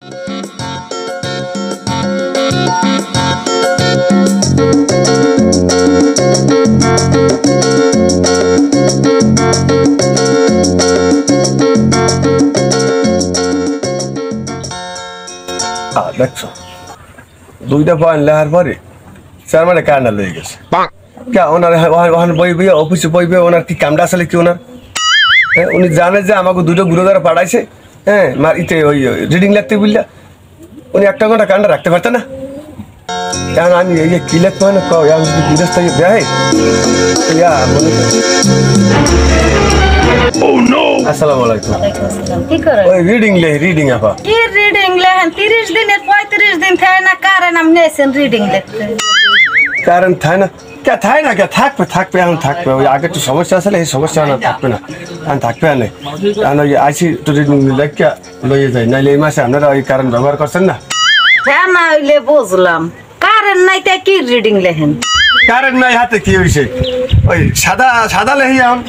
দেখছো 2টা পয়েন্ট লেখার পরে স্যার মানে কান্না লেগে গেছে ওনার বইবে অফিসে বইবে ওনার কি কামটা আসলে কি ওনার উনি জানে যে আমাকে 2টা গুরু দ্বারা পাঠাইছে হ্যাঁ ইতে ওই রিডিং লিখতে বললে উনি 1 ঘন্টা কান্না রাখতে পারতেন না কারণ আমি এই যে কি লিখতে হয় না আমি যদি বিদেশ থেকে দেয় আসসালামু আলাইকুম কি করে ওই রিডিং আপা কি রিডিং লেখেন 30 দিনের 35 দিন থাকে না কারণ আপনি এসেন রিডিং লিখতে কারণ থাকে না থাকবে এখন থাকবে ওই আগে একটু সমস্যা আসলে এই সমস্যা না থাকবে না এখন থাকবে না কারণ ওই আইসি একটু রিডিং লেখা লইয়ে যায় নাইলে এই মাসে আপনারা ওই কারণ ব্যবহার করছেন না হ্যাঁ না হইলে বুঝলাম কারণ নাই তাই কি রিডিং লেখেন কারণ নাই হাতে কি হয়েছে ওই সাদা লেহি এখন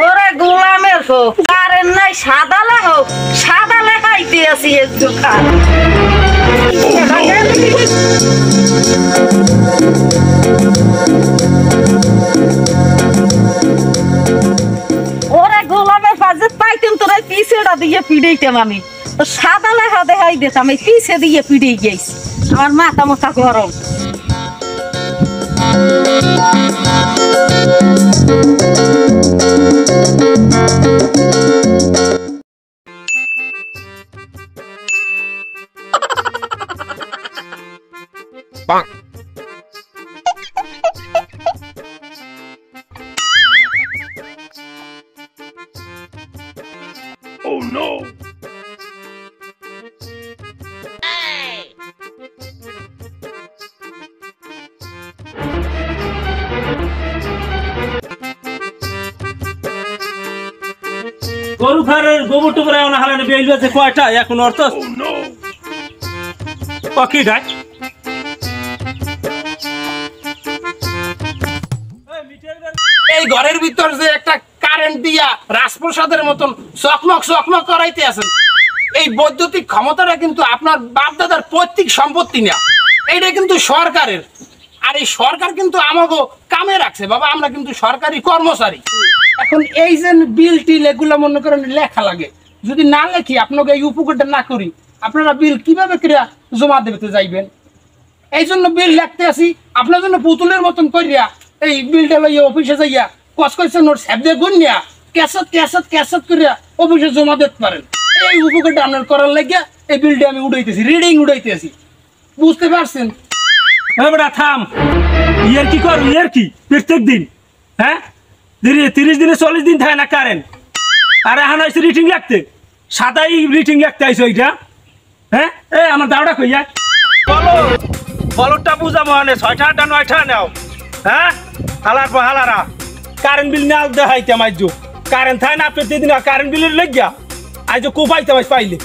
ওরে গোলামের হোক কারণ নাই সাদা লেখাইতে আছি একটু ওরে গোলামের পাশে পাইতেন তোরা পিছেটা দিয়ে পিড়াইতাম আমি সাদা লেখা দেখাই দিতাম এই পিছে দিয়ে পিড়িয়ে গেছি আমার মাথা গরম Oh no! গরু খারের গোবর টুকরা না হারানো বেল আছে কয়টা এখন অর্থ কি গায় এই ঘরের ভিতর যে একটা কারেন্ট দিয়া রাজপ্রসাদের মতন চকমক করাইতে আছেন এই বৈদ্যুতিক ক্ষমতাটা কিন্তু আপনার বাপ দাদার পৈতৃক সম্পত্তি না এইটা কিন্তু সরকারের আর এই সরকার কিন্তু আমাকে কামে রাখছে বাবা আমরা কিন্তু সরকারি কর্মচারী এখন এই যে বিল টিল এগুলো মনে করেন লেখা লাগে যদি না লেখি আপনাকে এই উপকারটা না করি আপনারা বিল কিভাবে ক্রিয়া জমা দিতে যাইবেন এই জন্য বিল লিখতে আসি আপনার জন্য পুতুলের মতন করিয়া এই বিলটা লইয়া অফিসে যাইয়া কসকইছে নোট স্যাপ দিয়ে গুনিয়া ক্যাসেট করিয়া অফিসে জমা দিতে পারেন এই উপকারটা আপনার করার লাগিয়া এই বিলটা আমি উড়াইতেছি রিডিং উড়াইতেছি বুঝতে পারছেন বেটা থাম ইয়ার কি কর ইয়ার কি প্রত্যেক দিন হ্যাঁ 30 দিনে 40 দিন থাকে না কারেন্ট আর এখন আইসি রিডিং লাগতে সাদাই রিডিং লাগতে আইসো এইটা হ্যাঁ আমার দাওটা কইয়া বলটা বুঝাবো মানে 6টা 8টা 9টা নাও হ্যাঁ হালারা কারেন্ট বিল না দেখাইতে মাইজো কারেন্ট থাকে না প্রতিদিন কারেন্ট বিলের লাগিয়া আইজ কোপাইতে পাইলে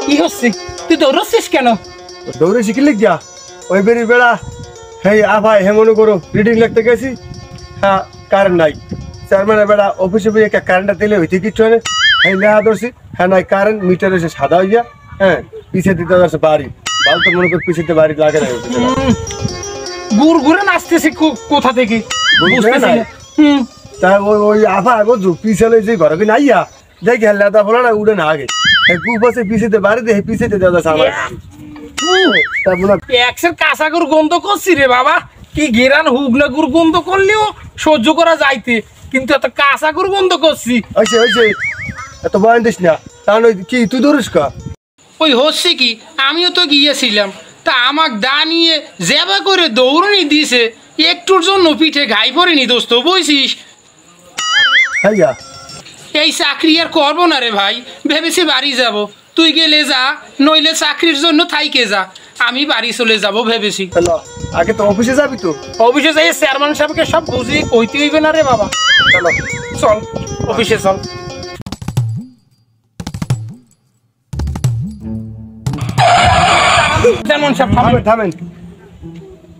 কি হচ্ছে তুই দৌড়ছিস কেন দৌড়ে শিখিলে গিয়া ওই বেরি বেড়া হেই ভাই মনে করো রিডিং লিখতে গেছি হ্যাঁ কারেন্ট নাই চেয়ারম্যানের বেড়া অফিসে বই একটা কারেন্টটা দিলে হইতে কিচ্ছু হয় না হ্যাঁ লেখা ধরছি হ্যাঁ নাই কারেন্ট মিটার এসে সাদা হইয়া হ্যাঁ পিছিয়ে দিতে যাচ্ছে বাড়ি বাল তো মনে করি পিছিয়ে বাড়ি লাগে না ঘুরে নাচতেছি কোথা থেকে তা ওই বুঝু পিছালে যে ঘরে কিনে আইয়া দেখি লেদা ফোলা না উড়ে না আগে কুপাশে পিছিয়ে বাড়ি দিয়ে পিছিয়ে যাচ্ছে আমার একসের কাঁচাগুর গন্ধ করছি রে বাবা কি গেরান হুগনাগুর গন্ধ করলেও সহ্য করা যাইতে কিন্তু এত কাঁচাগুর গন্ধ করছি হয়েছে এত বয়ান দিস না তাহলে কি তুই ধরিস কা ওই হচ্ছে কি আমিও তো গিয়েছিলাম তা আমাক দাঁড়িয়ে জেবা করে দৌড়নি দিছে একটুর জন্য পিঠে ঘাই পড়েনি দোস্ত বুঝছিস হ্যাঁ এই চাকরি আর করবো না রে ভাই ভেবেছি বাড়ি যাব তুই গেলে যা নইলে চাকরির জন্য থাইকে যা আমি বাড়ি চলে যাব ভেবেছি আগে তো অফিসে যাবি তো অফিসে যাই চেয়ারম্যান সাহেবকে সব বুঝিয়ে কইতে হইবে না রে বাবা চল অফিসে চল চেয়ারম্যান সাহেব থামেন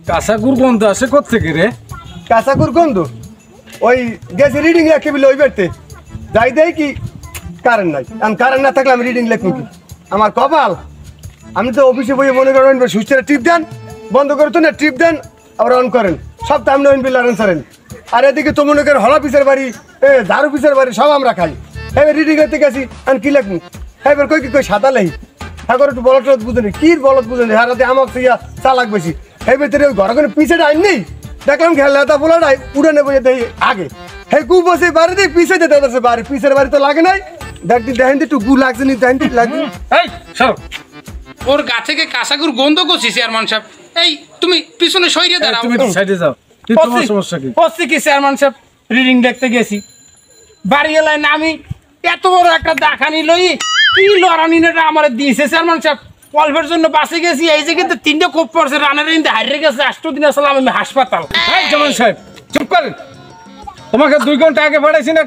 কাঁচাগুর গন্ধ আসে কোথেকে রে কাঁচাগুর গন্ধ ওই গেছে রিডিং লেখে বলে ওই বেড়তে যাই দেয় কি কারেন্ট নাই, আমি কারেন্ট না থাকলে আমি রিডিং লেখবো কি? আমার কপাল। আমি তো অফিসে বইয়ে মনে করেন সুইচটা টিপ দেন, বন্ধ করে তো না টিপ দেন, আবার অন করেন, সব তো আপনি ওইন বিল আনসারেন। আর এদিকে তো মনে করেন হলা পিসের বাড়ি, ঝাড়ু পিসের বাড়ি সব আমরা খাই। এবার রিডিং করতে গেছি আমি কি লেখবো? এবার কই কি কই সাদা লেহি ঠাকুর একটু বলদ টলদ বুঝেনি, কি বলদ বুঝেনি, হারাতে আমাকে ইয়া চালাক বেশি। এই ভিতরে ঘরে কোনো পিছেটা আইন নেই, দেখলাম খেলা বলাটাই উড়ে নেবো দেই আগে। হ্যাঁ গু বসে বাড়ি দিই পিছে যেতে পারছে বাড়ি, পিছের বাড়ি তো লাগে নাই। দেখি দেখেন একটু গু লাগছে নি, দেখেন লাগছে। এই সর, ওর গা থেকে কাঁসাগুর গন্ধ করছি চেয়ারম্যান সাহেব। এই তুমি পিছনে সরিয়ে দাঁড়াও। তুমি সাইডে যাও, কি তোমার সমস্যা কি? হচ্ছে কি চেয়ারম্যান সাহেব, রিডিং দেখতে গেছি, বাড়ি এলাই না আমি এত বড় একটা দাখানি লই, কি লড়ানিটা আমার দিয়েছে চেয়ারম্যান সাহেব। অল্পের জন্য বাসে গেছি, এই যে কিন্তু 3টে কোপ পড়ছে, রানের ইন্দে হারিয়ে গেছে, 8 দিন আসলাম আমি হাসপাতাল। এই জামান সাহেব চুপ করেন, তোমাকে 2 ঘন্টা আগে পাঠাইছি না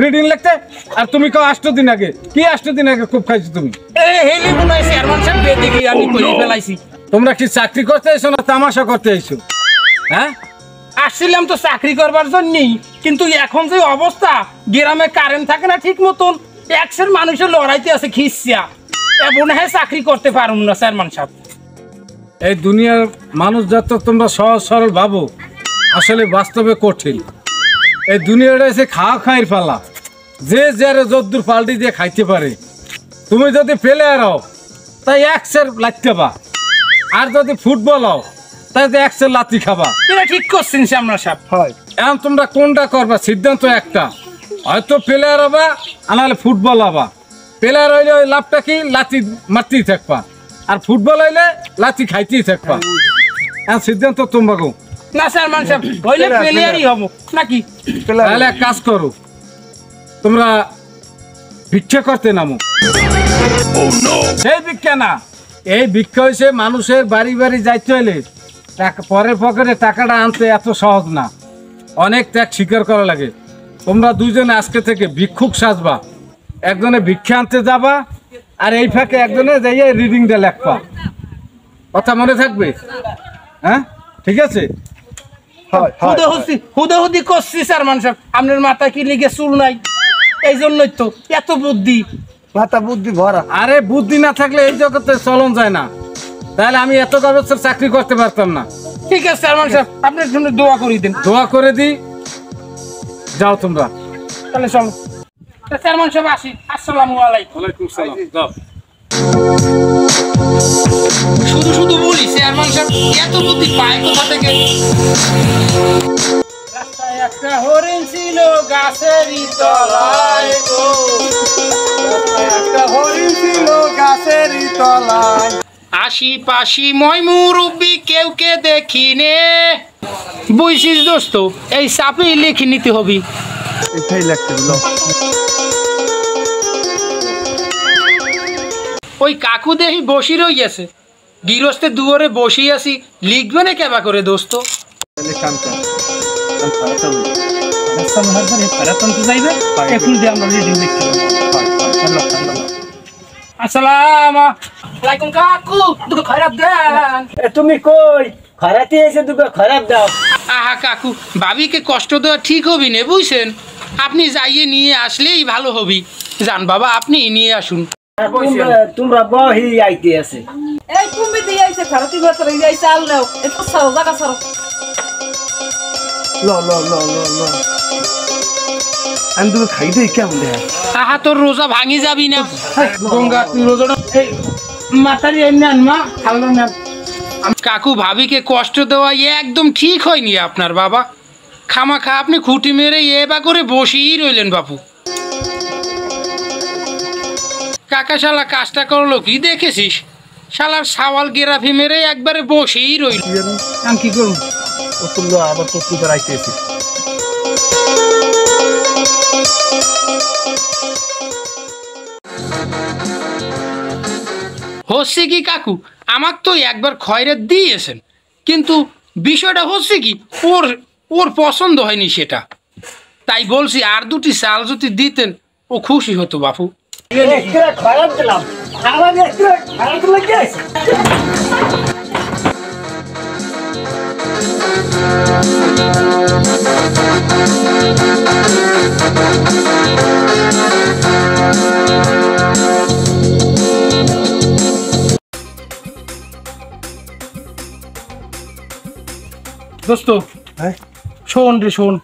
রিডিং লিখতে, আর তুমি কও 8 দিন আগে। কি 8 দিন আগে খুব খাইছো তুমি? এই হেলি বুনাই চেয়ারম্যান সাহেব বেদিকে আমি কই ফেলাইছি। তোমরা কি চাকরি করতে আইছো না তামাশা করতে আইছো? হ্যাঁ, আসছিলাম তো চাকরি করবার জন্যই, কিন্তু এখন যে অবস্থা, গ্রামে কারেন্ট থাকে না ঠিক মতন, ট্যাক্সের মানুষের লড়াইতে আছে খিসিয়া, মনে হয় চাকরি করতে পারুম না চেয়ারম্যান সাহেব। এই দুনিয়ার মানুষ যত তোমরা সহজ সরল ভাবো, আসলে বাস্তবে কঠিন। এই দুনিয়াটা এসে খাওয়া খাইর পালা, যে যারে যদ্দুর পাল্টি দিয়ে খাইতে পারে। তুমি যদি প্লেয়ার হও তাই 1 সের লাগতে বা, আর যদি ফুটবল হও তাই 1 সের লাথি খাবা। এটা ঠিক করছেন চেয়ারম্যান সাহেব। হয় এখন তোমরা কোনটা করবা? সিদ্ধান্ত একটা, হয়তো প্লেয়ার হবা আর নাহলে ফুটবল হবা। প্লেয়ার হইলে ওই লাভটা কি, লাথি মারতেই থাকবা, আর ফুটবল হইলে লাথি খাইতেই থাকবা। এখন সিদ্ধান্ত তোমরা গো। না চেয়ারম্যান সাহেব, হইলে প্লেয়ারই হব নাকি? তাহলে এক কাজ করো, তোমরা ভিক্ষা করতে নামো। সেই ভিক্ষা না, এই ভিক্ষা হয়েছে মানুষের বাড়ি বাড়ি যাইতে হইলে পরের পকেটে টাকাটা আনতে এত সহজ না, অনেক ত্যাগ স্বীকার করা লাগে। তোমরা দুইজনে আজকে থেকে ভিক্ষুক সাজবা, একজনে ভিক্ষা আনতে যাবা, আর এই ফাঁকে একজনে যাইয়া রিডিংটা লেখবা। কথা মনে থাকবে? হ্যাঁ, ঠিক আছে। হুদাহুদি করছি চেয়ারম্যান সাহেব, আপনার মাথায় কি লিগে চুল নাই, এই জন্যই তো এত বুদ্ধি। মাথা বুদ্ধি ভরা। আরে বুদ্ধি না থাকলে এই জগতে চলন যায় না, তাহলে আমি এত বছর চাকরি করতে পারতাম না। ঠিক আছে চেয়ারম্যান সাহেব, আপনার জন্য দোয়া করে দিন। দোয়া করে দিই, যাও তোমরা। তাহলে চলো চেয়ারম্যান সাহেব, আসি। আসসালামু আলাইকুম। ওয়ালাইকুম সালাম। যাও। শুধু শুধু বলি চেয়ারম্যান সাহেব এত বুদ্ধি পায় কোথা থেকে? রাস্তায় একটা হরিণ ছিল গাছেরই তলায় গো, একটা হরিণ ছিল গাছেরই তলায়। আশিপাশি মই মুরব্বি কেউ কে দেখিনে। বুঝছিস দোস্ত, এই চাপেই লিখে নিতে হবি। এটাই লাগতে হলো। ওই কাকু দেখি বসি রইয়াছে, গৃহস্থের দুয়ারে বসি আছি, লিখবে না কেবা করে দোস্ত? আসসালামু কাকু, দুটো খারাপ দেন। তুমি কই খরাতে এসে দুটো খারাপ দাও? আহা কাকু, ভাবিকে কষ্ট দেওয়া ঠিক হবি না বুঝছেন, আপনি যাইয়ে নিয়ে আসলেই ভালো হবি। যান বাবা, আপনি নিয়ে আসুন। তোমরা বহি আইতে আছে। এই তুমি দিয়ে আইছে খারাপি ভেতরে যাই চাল নাও, একটু ছাড়ো, জায়গা ছাড়ো। ল ল ল ল ল আমি তোকে খাই দেই কেমন দেখ। আহা, তোর রোজা ভাঙি যাবি না। গঙ্গা, তুই রোজাটা মাথারি নেন মা, খালো নেন। কাকু, ভাবিকে কষ্ট দেওয়া একদম ঠিক হয়নি আপনার বাবা। খামাখা আপনি খুঁটি মেরে এবা করে বসেই রইলেন বাপু। কাকা শালা কাজটা করলো কি দেখেছিস? শালার সাওয়াল গেরাফি মেরে একবারে বসেই রইল। আমি কি করবো? ও তুললো আবার তো তুই রাইতেছি। হচ্ছে কি কাকু, আমাকে তো একবার খয়রাত দিয়েছেন, কিন্তু বিষয়টা হচ্ছে কি, ওর পছন্দ হয়নি সেটা। তাই বলছি আর 2টি চাল যদি দিতেন ও খুশি হতো বাপু। খারাপ দিলাম, আমাদের খারাপ লাগে। দোস্ত হ্যাঁ শোন রে শোন,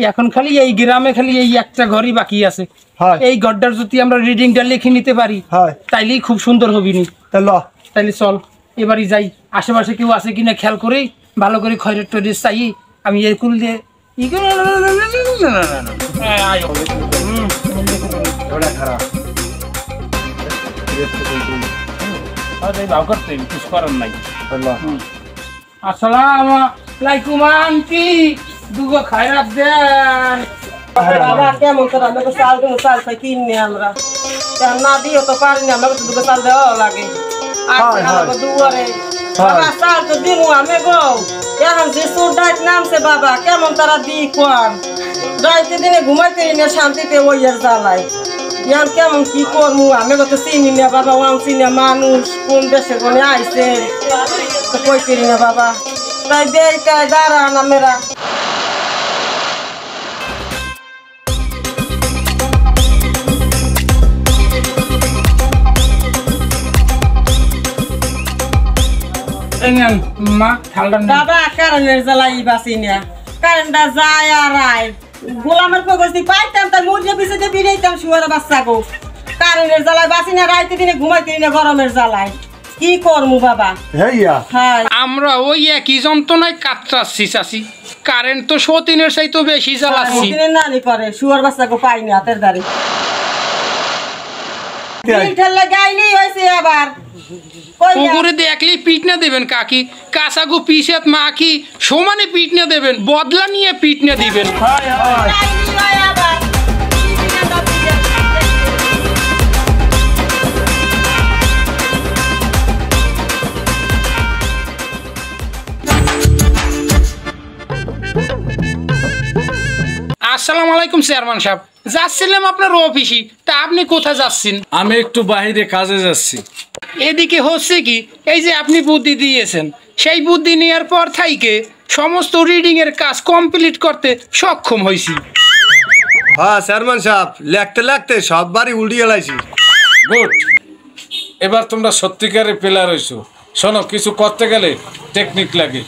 এখন খালি এই গ্রামে খালি এই একটা ঘরই বাকি আছে। হয় এই ঘরটার যদি আমরা রিডিংটা লিখে নিতে পারি হয় তাইলেই খুব সুন্দর হবি নি। তাহলে তাইলে চল এবারই যাই, আশেপাশে কেউ আছে কিনা খেয়াল করে ভালো করে খয়রের টয়রের চাই। আমি এই কুল দিয়ে কিছু করার নাই। আসসালামু আলাইকুম আন্টি, দুগো খায়রাত দেন। বাবা কেমন করে আমরা তো চাল দেবো, চাল খাই কিনে আমরা কেন না দিও তো পারি না, আমাকে তো দুটো চাল দেওয়া লাগে। আমাকে দুয়ারে বাবা চাল তো দিমু আমি গো, এখন যে সুর ডাইট নামছে বাবা কেমন তারা দি কোয়ান রাইতে দিনে ঘুমাইতে না শান্তিতে ওই আর জ্বালাই। ইয়ান কেমন কি করমু আমি তো চিনি না বাবা, ওয়ান চিনি মানুষ কোন দেশে কোনে আইছে তো কই করি না বাবা, তাই বেটাই দাঁড়ান আমরা। মা ঠান্ডা বাবা কারেন্টের জ্বালাই বাঁচি না, কারেন্টটা যায় আর আয় গোলামের পগস্তি পাইতাম তাই মুরগি পিছিয়ে বিড়াইতাম শুয়ার বাচ্চা গো। কারেন্টের জ্বালায় বাঁচি না, রাইতে দিনে ঘুমাইতে না গরমের জ্বালায় কি করমু বাবা। হ্যাঁ আমরা ওই একই যন্ত্রণায় কাতরাচ্ছি চাষি, কারেন্ট তো সতীনের চাইতো বেশি জ্বালাচ্ছি। নানি করে শুয়ার বাচ্চা গো পাই না হাতের দাঁড়ি ঠেললে গাইনি হয়েছে আবার পুকুরে দেখলেই পিট না দেবেন কাকি, কাঁচাগু পিসেত মা কি সমানে পিট না দেবেন, বদলা নিয়ে পিট না দিবেন। আসসালামু আলাইকুম চেয়ারম্যান সাহেব, যাচ্ছিলাম আপনার অফিসে, তা আপনি কোথায় যাচ্ছেন? আমি একটু বাইরে কাজে যাচ্ছি। এদিকে হচ্ছে কি এই যে আপনি বুদ্ধি দিয়েছেন, সেই বুদ্ধি নেওয়ার পর থাইকে সমস্ত রিডিং এর কাজ কমপ্লিট করতে সক্ষম হয়েছি। হ্যাঁ চেয়ারম্যান সাহেব, লেখতে লেখতে সব বাড়ি উল্টিয়ে লাইছি। গুড, এবার তোমরা সত্যিকারের প্লেয়ার হইছো। শোনো, কিছু করতে গেলে টেকনিক লাগে।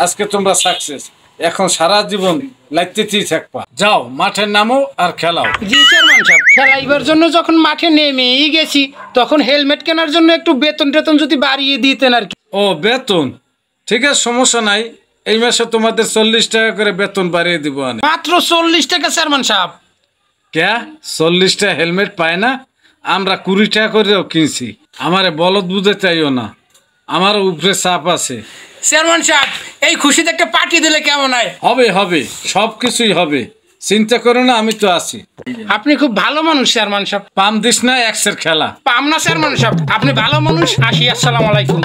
আজকে তোমরা সাকসেস, এখন সারা জীবন লাগতেই থাকবা। যাও মাঠে নামো আর খেলাও। জি চেয়ারম্যান সাহেব, খেলাইবার জন্য যখন মাঠে নেমেই গেছি তখন হেলমেট কেনার জন্য একটু বেতন টেতন যদি বাড়িয়ে দিতেন আর কি। ও বেতন, ঠিক আছে, সমস্যা নাই। এই মাসে তোমাদের 40 টাকা করে বেতন বাড়িয়ে দিব। আমি মাত্র 40 টাকা চেয়ারম্যান সাহেব? কে 40 টাকা হেলমেট পায় না? আমরা 20 টাকা করেও কিনছি। আমারে বলদ বুঝে চাইও না, আমার উপরে চাপ আছে। চেয়ারম্যান সাহেব, এই খুশিতে একটা পার্টি দিলে কেমন হয়? হবে হবে, সব কিছুই হবে, চিন্তা করো না, আমি তো আছি। আপনি খুব ভালো মানুষ চেয়ারম্যান সাহেব। পাম দিস না, এক্সের খেলা পাম না চেয়ারম্যান সাহেব, আপনি ভালো মানুষ। আসি, আসসালামু আলাইকুম।